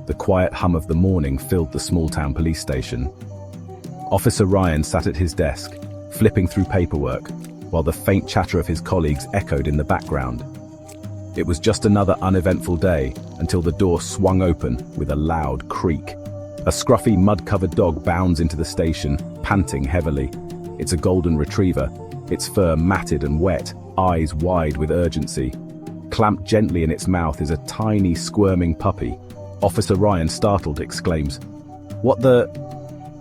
The quiet hum of the morning filled the small-town police station. Officer Ryan sat at his desk, flipping through paperwork, while the faint chatter of his colleagues echoed in the background. It was just another uneventful day until the door swung open with a loud creak. A scruffy, mud-covered dog bounds into the station, panting heavily. It's a golden retriever, its fur matted and wet, eyes wide with urgency. Clamped gently in its mouth is a tiny, squirming puppy. Officer Ryan, startled, exclaims, "What the—"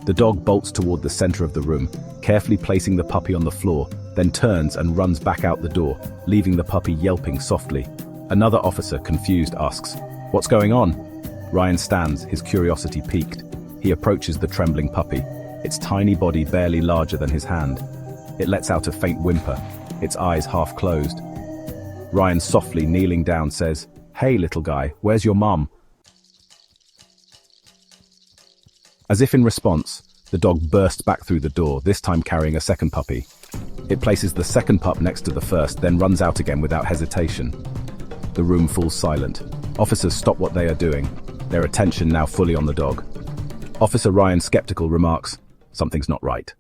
The dog bolts toward the center of the room, carefully placing the puppy on the floor, then turns and runs back out the door, leaving the puppy yelping softly. Another officer, confused, asks, "What's going on?" Ryan stands, his curiosity piqued. He approaches the trembling puppy, its tiny body barely larger than his hand. It lets out a faint whimper, its eyes half closed. Ryan, softly kneeling down, says, "Hey, little guy, where's your mum?" As if in response, the dog bursts back through the door, this time carrying a second puppy. It places the second pup next to the first, then runs out again without hesitation. The room falls silent. Officers stop what they are doing, their attention now fully on the dog. Officer Ryan, skeptical, remarks, "Something's not right."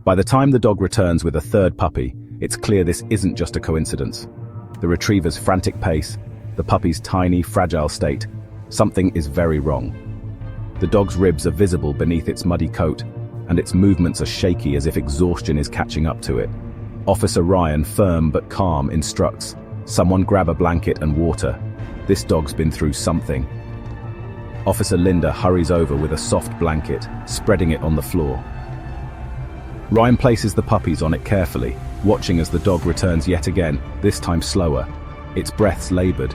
By the time the dog returns with a third puppy, it's clear this isn't just a coincidence. The retriever's frantic pace, the puppy's tiny, fragile state, something is very wrong. The dog's ribs are visible beneath its muddy coat, and its movements are shaky as if exhaustion is catching up to it. Officer Ryan, firm but calm, instructs, "Someone grab a blanket and water. This dog's been through something." Officer Linda hurries over with a soft blanket, spreading it on the floor. Ryan places the puppies on it carefully, watching as the dog returns yet again, this time slower, its breaths labored.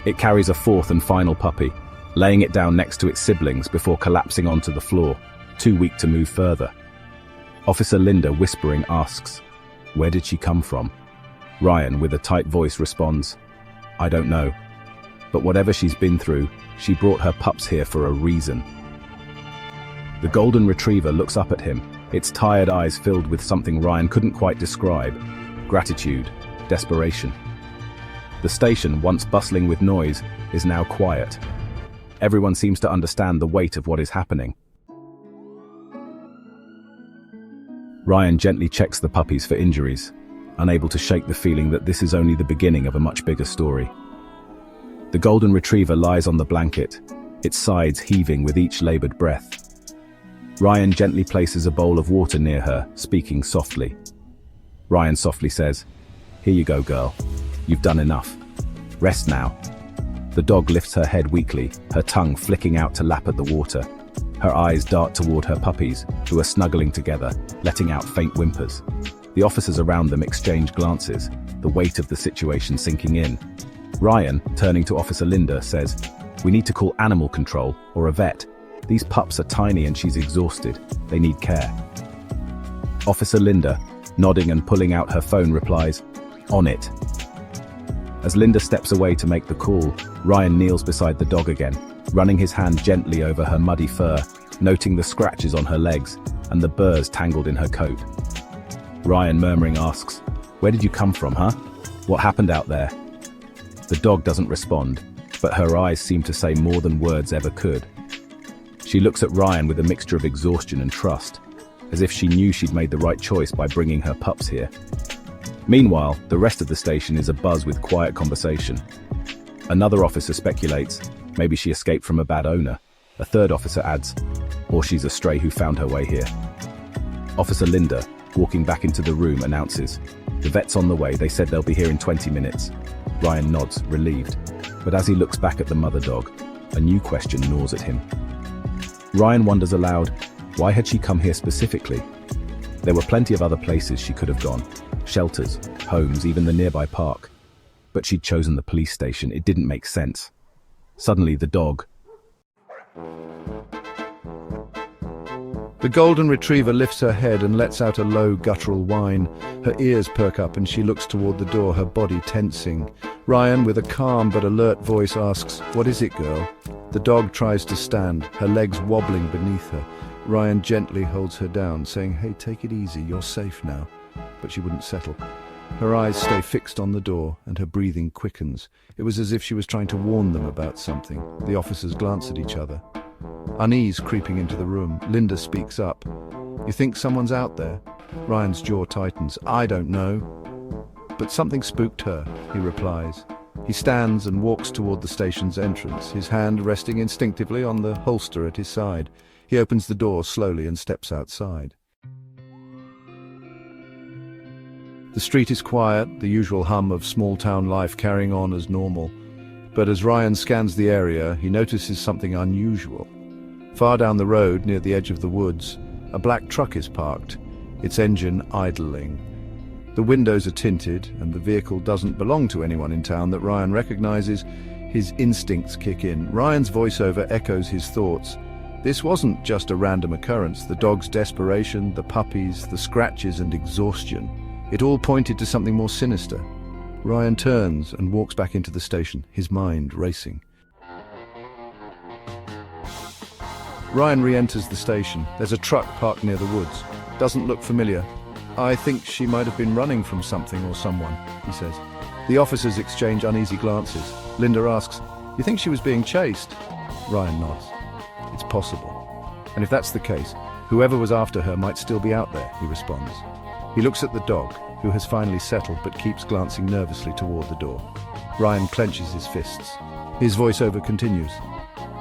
It carries a fourth and final puppy, laying it down next to its siblings before collapsing onto the floor, too weak to move further. Officer Linda, whispering, asks, "Where did she come from?" Ryan, with a tight voice, responds, "I don't know. But whatever she's been through, she brought her pups here for a reason." The golden retriever looks up at him, its tired eyes filled with something Ryan couldn't quite describe: gratitude, desperation. The station, once bustling with noise, is now quiet. Everyone seems to understand the weight of what is happening. Ryan gently checks the puppies for injuries, unable to shake the feeling that this is only the beginning of a much bigger story. The golden retriever lies on the blanket, its sides heaving with each labored breath. Ryan gently places a bowl of water near her, speaking softly. Ryan softly says, "Here you go, girl. You've done enough. Rest now." The dog lifts her head weakly, her tongue flicking out to lap at the water. Her eyes dart toward her puppies, who are snuggling together, letting out faint whimpers. The officers around them exchange glances, the weight of the situation sinking in. Ryan, turning to Officer Linda, says, "We need to call animal control or a vet. These pups are tiny and she's exhausted. They need care." Officer Linda, nodding and pulling out her phone, replies, "On it." As Linda steps away to make the call, Ryan kneels beside the dog again, running his hand gently over her muddy fur, noting the scratches on her legs and the burrs tangled in her coat. Ryan, murmuring, asks, "Where did you come from, huh? What happened out there?" The dog doesn't respond, but her eyes seem to say more than words ever could. She looks at Ryan with a mixture of exhaustion and trust, as if she knew she'd made the right choice by bringing her pups here. Meanwhile, the rest of the station is abuzz with quiet conversation. Another officer speculates, maybe she escaped from a bad owner. A third officer adds, or she's a stray who found her way here. Officer Linda, walking back into the room, announces, "The vet's on the way, they said they'll be here in 20 minutes. Ryan nods, relieved, but as he looks back at the mother dog, a new question gnaws at him. Ryan wonders aloud, why had she come here specifically? There were plenty of other places she could have gone, shelters, homes, even the nearby park. But she'd chosen the police station. It didn't make sense. Suddenly, the dog. The golden retriever lifts her head and lets out a low, guttural whine. Her ears perk up and she looks toward the door, her body tensing. Ryan, with a calm but alert voice, asks, "What is it, girl?" The dog tries to stand, her legs wobbling beneath her. Ryan gently holds her down, saying, "Hey, take it easy, you're safe now." But she wouldn't settle. Her eyes stay fixed on the door, and her breathing quickens. It was as if she was trying to warn them about something. The officers glance at each other. Unease creeping into the room, Linda speaks up. "You think someone's out there?" Ryan's jaw tightens. "I don't know." "But something spooked her," he replies. He stands and walks toward the station's entrance, his hand resting instinctively on the holster at his side. He opens the door slowly and steps outside. The street is quiet, the usual hum of small-town life carrying on as normal. But as Ryan scans the area, he notices something unusual. Far down the road, near the edge of the woods, a black truck is parked, its engine idling. The windows are tinted, and the vehicle doesn't belong to anyone in town that Ryan recognizes. His instincts kick in. Ryan's voiceover echoes his thoughts. This wasn't just a random occurrence. The dog's desperation, the puppies, the scratches and exhaustion. It all pointed to something more sinister. Ryan turns and walks back into the station, his mind racing. Ryan re-enters the station. There's a truck parked near the woods. Doesn't look familiar. "I think she might have been running from something or someone," he says. The officers exchange uneasy glances. Linda asks, "You think she was being chased?" Ryan nods. "It's possible. And if that's the case, whoever was after her might still be out there," he responds. He looks at the dog, who has finally settled but keeps glancing nervously toward the door. Ryan clenches his fists. His voiceover continues.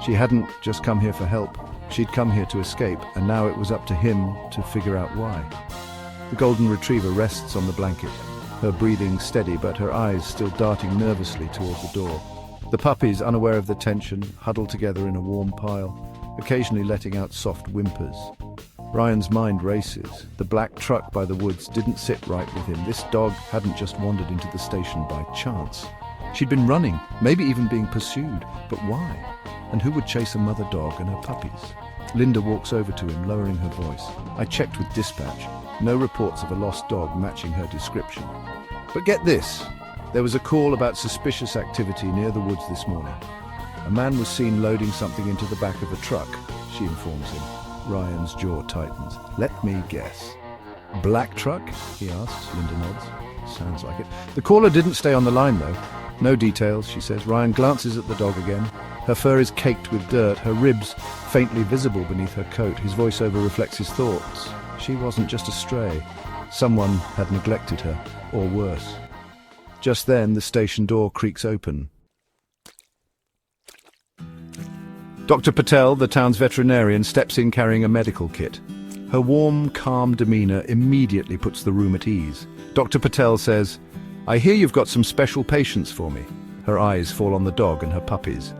She hadn't just come here for help. She'd come here to escape, and now it was up to him to figure out why. The golden retriever rests on the blanket, her breathing steady but her eyes still darting nervously toward the door. The puppies, unaware of the tension, huddle together in a warm pile, occasionally letting out soft whimpers. Ryan's mind races. The black truck by the woods didn't sit right with him. This dog hadn't just wandered into the station by chance. She'd been running, maybe even being pursued. But why? And who would chase a mother dog and her puppies? Linda walks over to him, lowering her voice. "I checked with dispatch. No reports of a lost dog matching her description. But get this. There was a call about suspicious activity near the woods this morning. A man was seen loading something into the back of a truck," she informs him. Ryan's jaw tightens. "Let me guess. Black truck?" he asks. Linda nods. "Sounds like it." The caller didn't stay on the line, though. "No details," she says. Ryan glances at the dog again. Her fur is caked with dirt, her ribs faintly visible beneath her coat. His voiceover reflects his thoughts. She wasn't just a stray. Someone had neglected her, or worse. Just then, the station door creaks open. Dr. Patel, the town's veterinarian, steps in carrying a medical kit. Her warm, calm demeanor immediately puts the room at ease. Dr. Patel says, "I hear you've got some special patients for me." Her eyes fall on the dog and her puppies.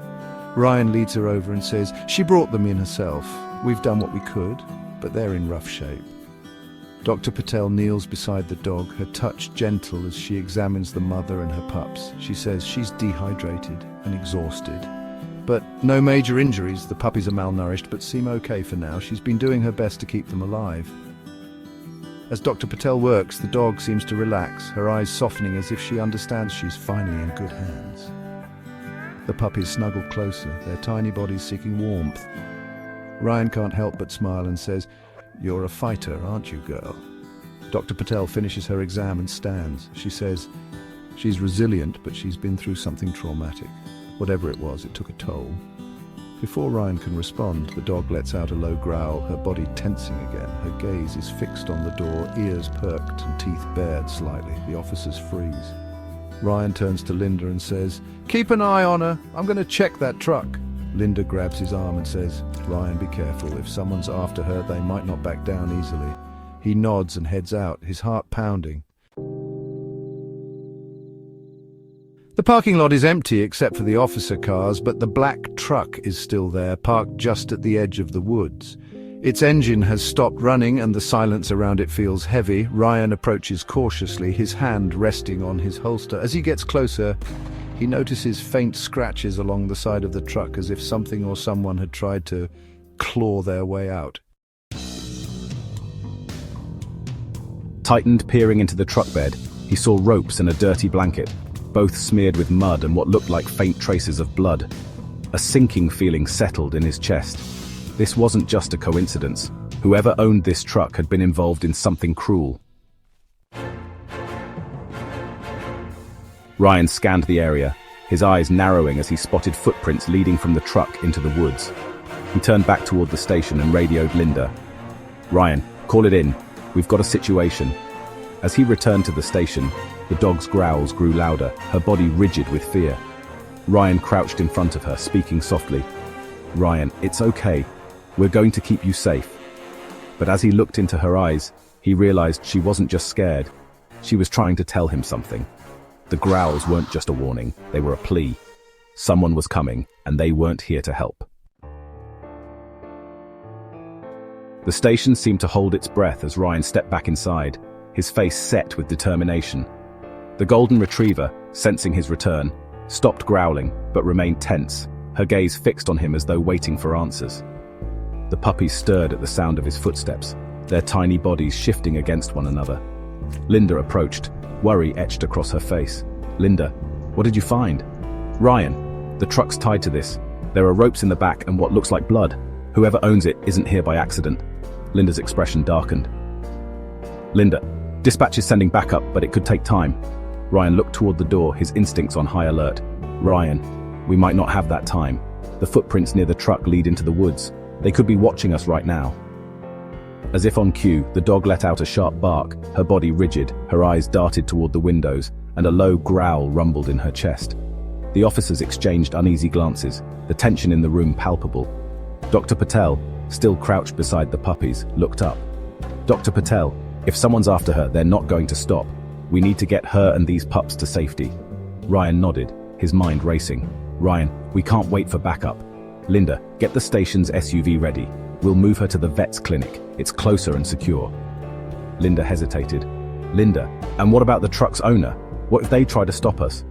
Ryan leads her over and says, "She brought them in herself. We've done what we could, but they're in rough shape." Dr. Patel kneels beside the dog, her touch gentle as she examines the mother and her pups. She says she's dehydrated and exhausted. But no major injuries. The puppies are malnourished but seem okay for now. She's been doing her best to keep them alive. As Dr. Patel works, the dog seems to relax, her eyes softening as if she understands she's finally in good hands. The puppies snuggle closer, their tiny bodies seeking warmth. Ryan can't help but smile and says, "You're a fighter, aren't you, girl?" Dr. Patel finishes her exam and stands. She says, "She's resilient, but she's been through something traumatic. Whatever it was, it took a toll." Before Ryan can respond, the dog lets out a low growl, her body tensing again. Her gaze is fixed on the door, ears perked and teeth bared slightly. The officers freeze. Ryan turns to Linda and says, "Keep an eye on her. I'm going to check that truck." Linda grabs his arm and says, "Ryan, be careful. If someone's after her, they might not back down easily." He nods and heads out, his heart pounding. The parking lot is empty except for the officer cars, but the black truck is still there, parked just at the edge of the woods. Its engine has stopped running and the silence around it feels heavy. Ryan approaches cautiously, his hand resting on his holster. As he gets closer, he notices faint scratches along the side of the truck, as if something or someone had tried to claw their way out. Tightened, peering into the truck bed, he saw ropes and a dirty blanket, both smeared with mud and what looked like faint traces of blood. A sinking feeling settled in his chest. This wasn't just a coincidence. Whoever owned this truck had been involved in something cruel. Ryan scanned the area, his eyes narrowing as he spotted footprints leading from the truck into the woods. He turned back toward the station and radioed Linda. "Ryan, call it in. We've got a situation." As he returned to the station, the dog's growls grew louder, her body rigid with fear. Ryan crouched in front of her, speaking softly. "Ryan, it's okay. We're going to keep you safe." But as he looked into her eyes, he realized she wasn't just scared. She was trying to tell him something. The growls weren't just a warning, they were a plea. Someone was coming, and they weren't here to help. The station seemed to hold its breath as Ryan stepped back inside, his face set with determination. The golden retriever, sensing his return, stopped growling, but remained tense, her gaze fixed on him as though waiting for answers. The puppies stirred at the sound of his footsteps, their tiny bodies shifting against one another. Linda approached, worry etched across her face. "Linda, what did you find?" "Ryan, the truck's tied to this. There are ropes in the back and what looks like blood. Whoever owns it isn't here by accident." Linda's expression darkened. "Linda, dispatch is sending backup, but it could take time." Ryan looked toward the door, his instincts on high alert. "Ryan, we might not have that time. The footprints near the truck lead into the woods. They could be watching us right now." As if on cue, the dog let out a sharp bark, her body rigid, her eyes darted toward the windows, and a low growl rumbled in her chest. The officers exchanged uneasy glances, the tension in the room palpable. Dr. Patel, still crouched beside the puppies, looked up. "Dr. Patel, if someone's after her, they're not going to stop. We need to get her and these pups to safety." Ryan nodded, his mind racing. "Ryan, we can't wait for backup. Linda, get the station's SUV ready. We'll move her to the vet's clinic. It's closer and secure." Linda hesitated. "Linda, and what about the truck's owner? What if they try to stop us?"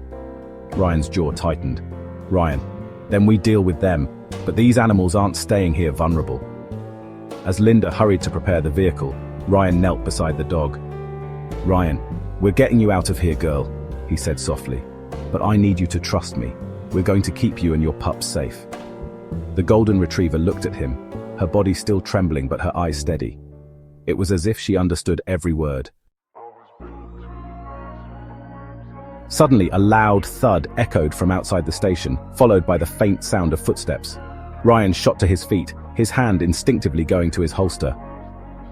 Ryan's jaw tightened. "Ryan, then we deal with them, but these animals aren't staying here vulnerable." As Linda hurried to prepare the vehicle, Ryan knelt beside the dog. "Ryan, we're getting you out of here, girl," he said softly. "But I need you to trust me. We're going to keep you and your pups safe." The golden retriever looked at him, her body still trembling but her eyes steady. It was as if she understood every word. Suddenly, a loud thud echoed from outside the station, followed by the faint sound of footsteps. Ryan shot to his feet, his hand instinctively going to his holster.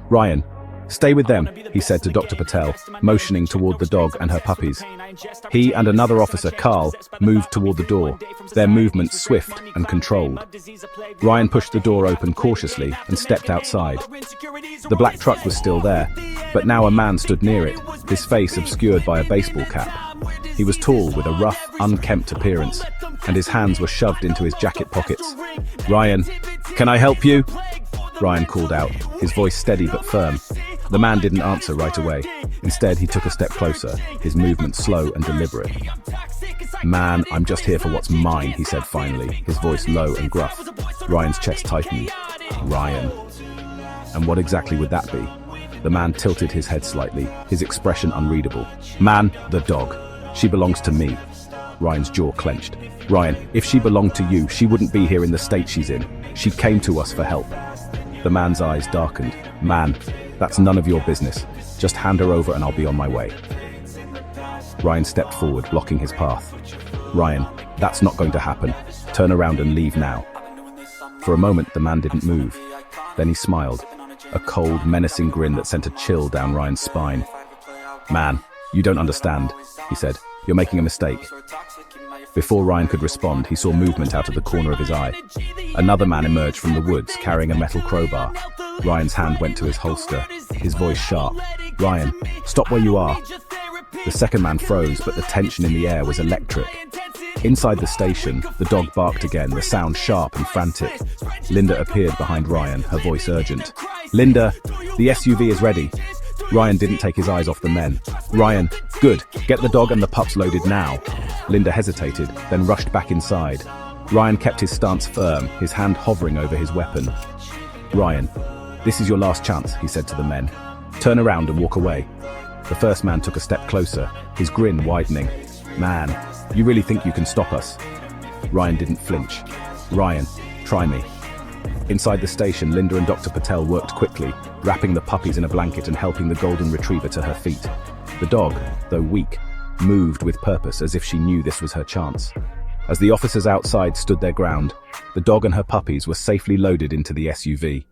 "Ryan, stay with them," he said to Dr. Patel, motioning toward the dog and her puppies. He and another officer, Carl, moved toward the door, their movements swift and controlled. Ryan pushed the door open cautiously and stepped outside. The black truck was still there, but now a man stood near it, his face obscured by a baseball cap. He was tall with a rough, unkempt appearance, and his hands were shoved into his jacket pockets. "Ryan, can I help you?" Ryan called out, his voice steady but firm. The man didn't answer right away. Instead, he took a step closer, his movement slow and deliberate. "Man, I'm just here for what's mine," he said finally, his voice low and gruff. Ryan's chest tightened. "Ryan. And what exactly would that be?" The man tilted his head slightly, his expression unreadable. "Man, the dog. She belongs to me." Ryan's jaw clenched. "Ryan, if she belonged to you, she wouldn't be here in the state she's in. She came to us for help." The man's eyes darkened. "Man, that's none of your business. Just hand her over and I'll be on my way." Ryan stepped forward, blocking his path. "Ryan, that's not going to happen. Turn around and leave now." For a moment, the man didn't move. Then he smiled, a cold, menacing grin that sent a chill down Ryan's spine. "Man, you don't understand," he said. "You're making a mistake." Before Ryan could respond, he saw movement out of the corner of his eye. Another man emerged from the woods, carrying a metal crowbar. Ryan's hand went to his holster, his voice sharp. "Ryan, stop where you are." The second man froze, but the tension in the air was electric. Inside the station, the dog barked again, the sound sharp and frantic. Linda appeared behind Ryan, her voice urgent. "Linda, the SUV is ready." Ryan didn't take his eyes off the men. "Ryan, good. Get the dog and the pups loaded now." Linda hesitated, then rushed back inside. Ryan kept his stance firm, his hand hovering over his weapon. "Ryan, this is your last chance," he said to the men. "Turn around and walk away." The first man took a step closer, his grin widening. "Man, you really think you can stop us?" Ryan didn't flinch. "Ryan, try me." Inside the station, Linda and Dr. Patel worked quickly, wrapping the puppies in a blanket and helping the golden retriever to her feet. The dog, though weak, moved with purpose as if she knew this was her chance. As the officers outside stood their ground, the dog and her puppies were safely loaded into the SUV.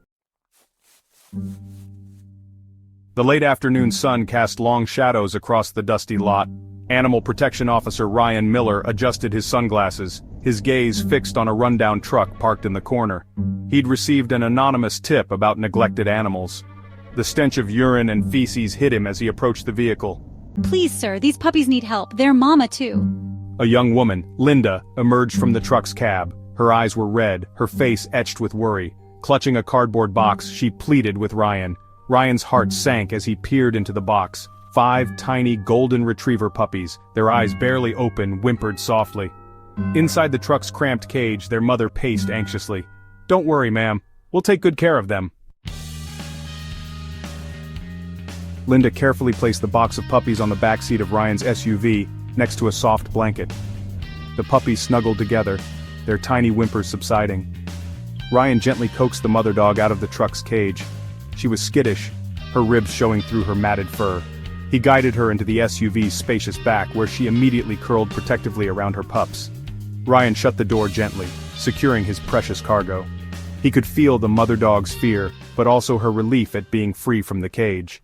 The late afternoon sun cast long shadows across the dusty lot. Animal Protection Officer Ryan Miller adjusted his sunglasses, his gaze fixed on a rundown truck parked in the corner. He'd received an anonymous tip about neglected animals. The stench of urine and feces hit him as he approached the vehicle. Please, sir, these puppies need help. They're mama, too. A young woman, Linda, emerged from the truck's cab. Her eyes were red, her face etched with worry. Clutching a cardboard box, she pleaded with Ryan. Ryan's heart sank as he peered into the box. 5 tiny golden retriever puppies, their eyes barely open, whimpered softly. Inside the truck's cramped cage, their mother paced anxiously. "Don't worry, ma'am. We'll take good care of them." Linda carefully placed the box of puppies on the back seat of Ryan's SUV, next to a soft blanket. The puppies snuggled together, their tiny whimpers subsiding. Ryan gently coaxed the mother dog out of the truck's cage. She was skittish, her ribs showing through her matted fur. He guided her into the SUV's spacious back, where she immediately curled protectively around her pups. Ryan shut the door gently, securing his precious cargo. He could feel the mother dog's fear, but also her relief at being free from the cage.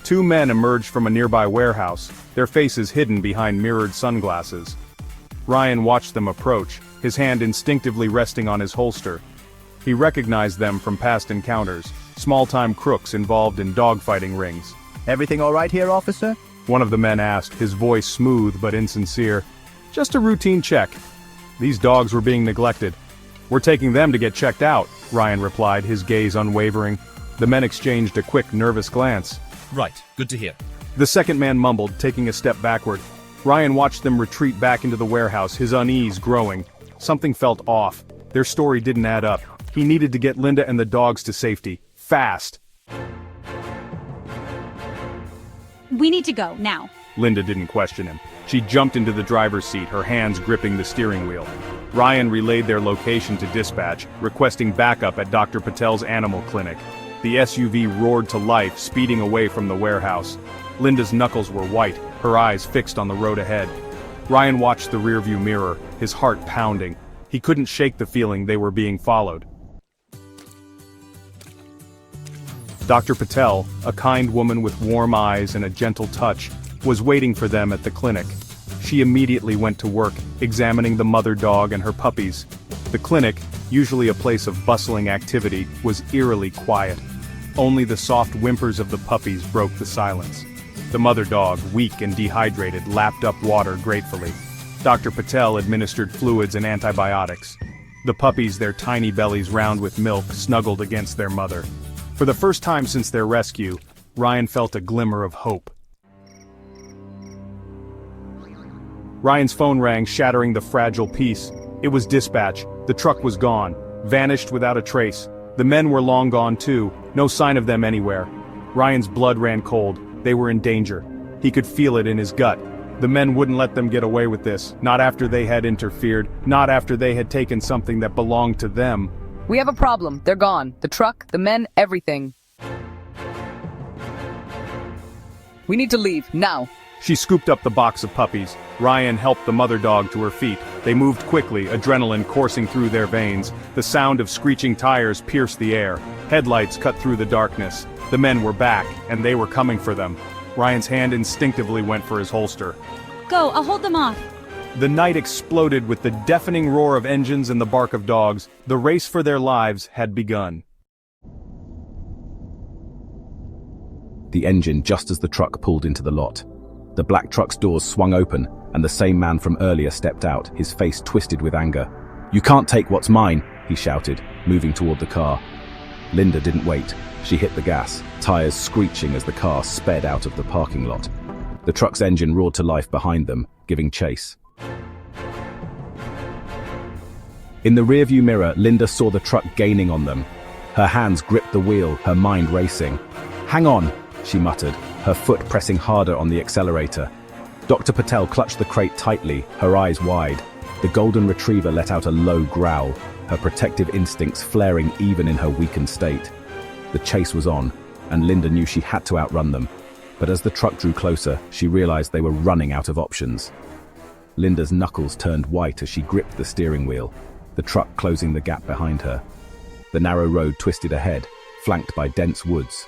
2 men emerged from a nearby warehouse, their faces hidden behind mirrored sunglasses. Ryan watched them approach, his hand instinctively resting on his holster. He recognized them from past encounters, small-time crooks involved in dogfighting rings. Everything all right here, officer? One of the men asked, his voice smooth but insincere. "Just a routine check. These dogs were being neglected. We're taking them to get checked out," Ryan replied, his gaze unwavering. The men exchanged a quick, nervous glance. Right, good to hear. The second man mumbled, taking a step backward. Ryan watched them retreat back into the warehouse, his unease growing. Something felt off. Their story didn't add up. He needed to get Linda and the dogs to safety. Fast. We need to go, now. Linda didn't question him. She jumped into the driver's seat, her hands gripping the steering wheel. Ryan relayed their location to dispatch, requesting backup at Dr. Patel's animal clinic. The SUV roared to life, speeding away from the warehouse. Linda's knuckles were white, her eyes fixed on the road ahead. Ryan watched the rearview mirror, his heart pounding. He couldn't shake the feeling they were being followed. Dr. Patel, a kind woman with warm eyes and a gentle touch, was waiting for them at the clinic. She immediately went to work, examining the mother dog and her puppies. The clinic, usually a place of bustling activity, was eerily quiet. Only the soft whimpers of the puppies broke the silence. The mother dog, weak and dehydrated, lapped up water gratefully. Dr. Patel administered fluids and antibiotics. The puppies, their tiny bellies round with milk, snuggled against their mother. For the first time since their rescue, Ryan felt a glimmer of hope. Ryan's phone rang, shattering the fragile peace. It was dispatch. The truck was gone, vanished without a trace. The men were long gone too, no sign of them anywhere. Ryan's blood ran cold. They were in danger. He could feel it in his gut. The men wouldn't let them get away with this, not after they had interfered, not after they had taken something that belonged to them. We have a problem. They're gone. The truck, the men, everything. We need to leave, now. She scooped up the box of puppies. Ryan helped the mother dog to her feet. They moved quickly, adrenaline coursing through their veins. The sound of screeching tires pierced the air. Headlights cut through the darkness. The men were back, and they were coming for them. Ryan's hand instinctively went for his holster. Go, I'll hold them off. The night exploded with the deafening roar of engines and the bark of dogs. The race for their lives had begun. The engine just as the truck pulled into the lot. The black truck's doors swung open, and the same man from earlier stepped out, his face twisted with anger. "You can't take what's mine," he shouted, moving toward the car. Linda didn't wait. She hit the gas, tires screeching as the car sped out of the parking lot. The truck's engine roared to life behind them, giving chase. In the rearview mirror, Linda saw the truck gaining on them. Her hands gripped the wheel, her mind racing. "Hang on," she muttered, her foot pressing harder on the accelerator. Dr. Patel clutched the crate tightly, her eyes wide. The golden retriever let out a low growl, her protective instincts flaring even in her weakened state. The chase was on, and Linda knew she had to outrun them. But as the truck drew closer, she realized they were running out of options. Linda's knuckles turned white as she gripped the steering wheel, the truck closing the gap behind her. The narrow road twisted ahead, flanked by dense woods.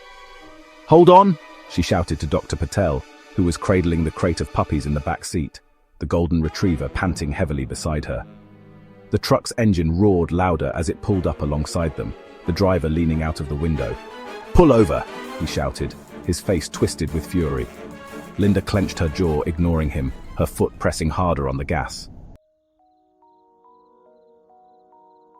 "Hold on!" she shouted to Dr. Patel, who was cradling the crate of puppies in the back seat, the golden retriever panting heavily beside her. The truck's engine roared louder as it pulled up alongside them, the driver leaning out of the window. "Pull over!" he shouted, his face twisted with fury. Linda clenched her jaw, ignoring him, her foot pressing harder on the gas.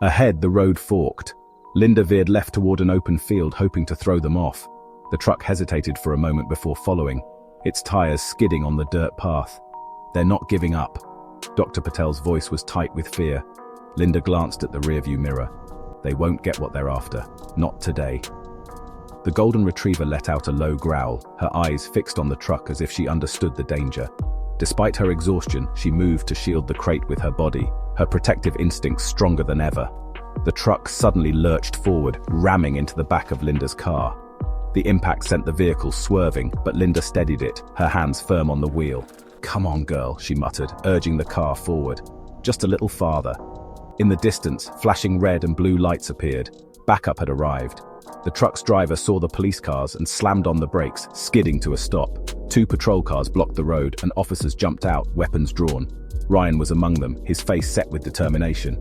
Ahead, the road forked. Linda veered left toward an open field, hoping to throw them off. The truck hesitated for a moment before following, its tires skidding on the dirt path. "They're not giving up." Dr. Patel's voice was tight with fear. Linda glanced at the rearview mirror. They won't get what they're after. Not today. The golden retriever let out a low growl, her eyes fixed on the truck as if she understood the danger. Despite her exhaustion, she moved to shield the crate with her body, her protective instincts stronger than ever. The truck suddenly lurched forward, ramming into the back of Linda's car. The impact sent the vehicle swerving, but Linda steadied it, her hands firm on the wheel. "Come on, girl," she muttered, urging the car forward. "Just a little farther." In the distance, flashing red and blue lights appeared. Backup had arrived. The truck's driver saw the police cars and slammed on the brakes, skidding to a stop. 2 patrol cars blocked the road and officers jumped out, weapons drawn. Ryan was among them, his face set with determination.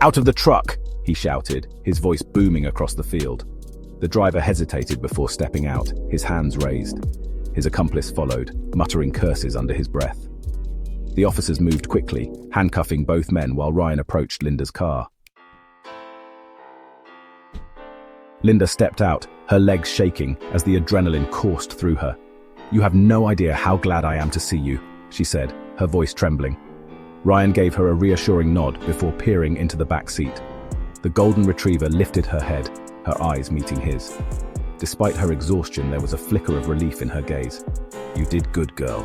"Out of the truck!" he shouted, his voice booming across the field. The driver hesitated before stepping out, his hands raised. His accomplice followed, muttering curses under his breath. The officers moved quickly, handcuffing both men while Ryan approached Linda's car. Linda stepped out, her legs shaking as the adrenaline coursed through her. "You have no idea how glad I am to see you," she said, her voice trembling. Ryan gave her a reassuring nod before peering into the back seat. The golden retriever lifted her head, her eyes meeting his. Despite her exhaustion, there was a flicker of relief in her gaze. "You did good, girl,"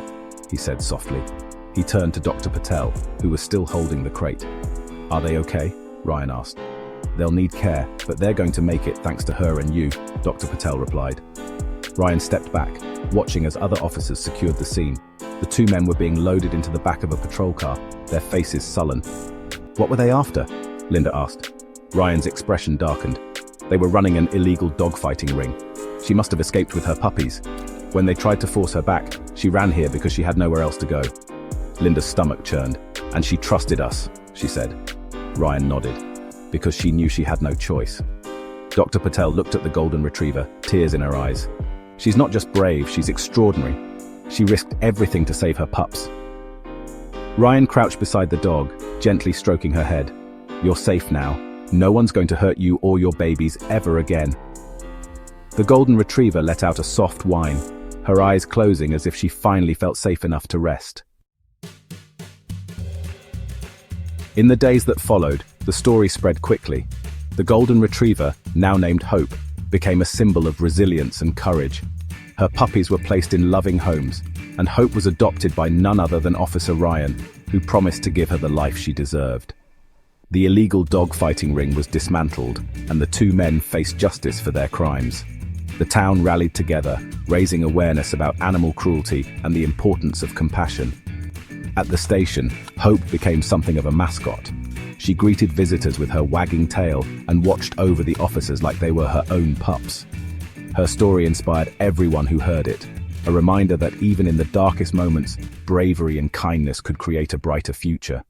he said softly. He turned to Dr. Patel, who was still holding the crate. "Are they okay?" Ryan asked. "They'll need care, but they're going to make it thanks to her and you," Dr. Patel replied. Ryan stepped back, watching as other officers secured the scene. The 2 men were being loaded into the back of a patrol car, their faces sullen. "What were they after?" Linda asked. Ryan's expression darkened. "They were running an illegal dogfighting ring. She must have escaped with her puppies. When they tried to force her back, she ran here because she had nowhere else to go." Linda's stomach churned. "And she trusted us," she said. Ryan nodded. "Because she knew she had no choice." Dr. Patel looked at the golden retriever, tears in her eyes. "She's not just brave, she's extraordinary. She risked everything to save her pups." Ryan crouched beside the dog, gently stroking her head. "You're safe now. No one's going to hurt you or your babies ever again." The golden retriever let out a soft whine, her eyes closing as if she finally felt safe enough to rest. In the days that followed, the story spread quickly. The golden retriever, now named Hope, became a symbol of resilience and courage. Her puppies were placed in loving homes, and Hope was adopted by none other than Officer Ryan, who promised to give her the life she deserved. The illegal dogfighting ring was dismantled, and the 2 men faced justice for their crimes. The town rallied together, raising awareness about animal cruelty and the importance of compassion. At the station, Hope became something of a mascot. She greeted visitors with her wagging tail and watched over the officers like they were her own pups. Her story inspired everyone who heard it, a reminder that even in the darkest moments, bravery and kindness could create a brighter future.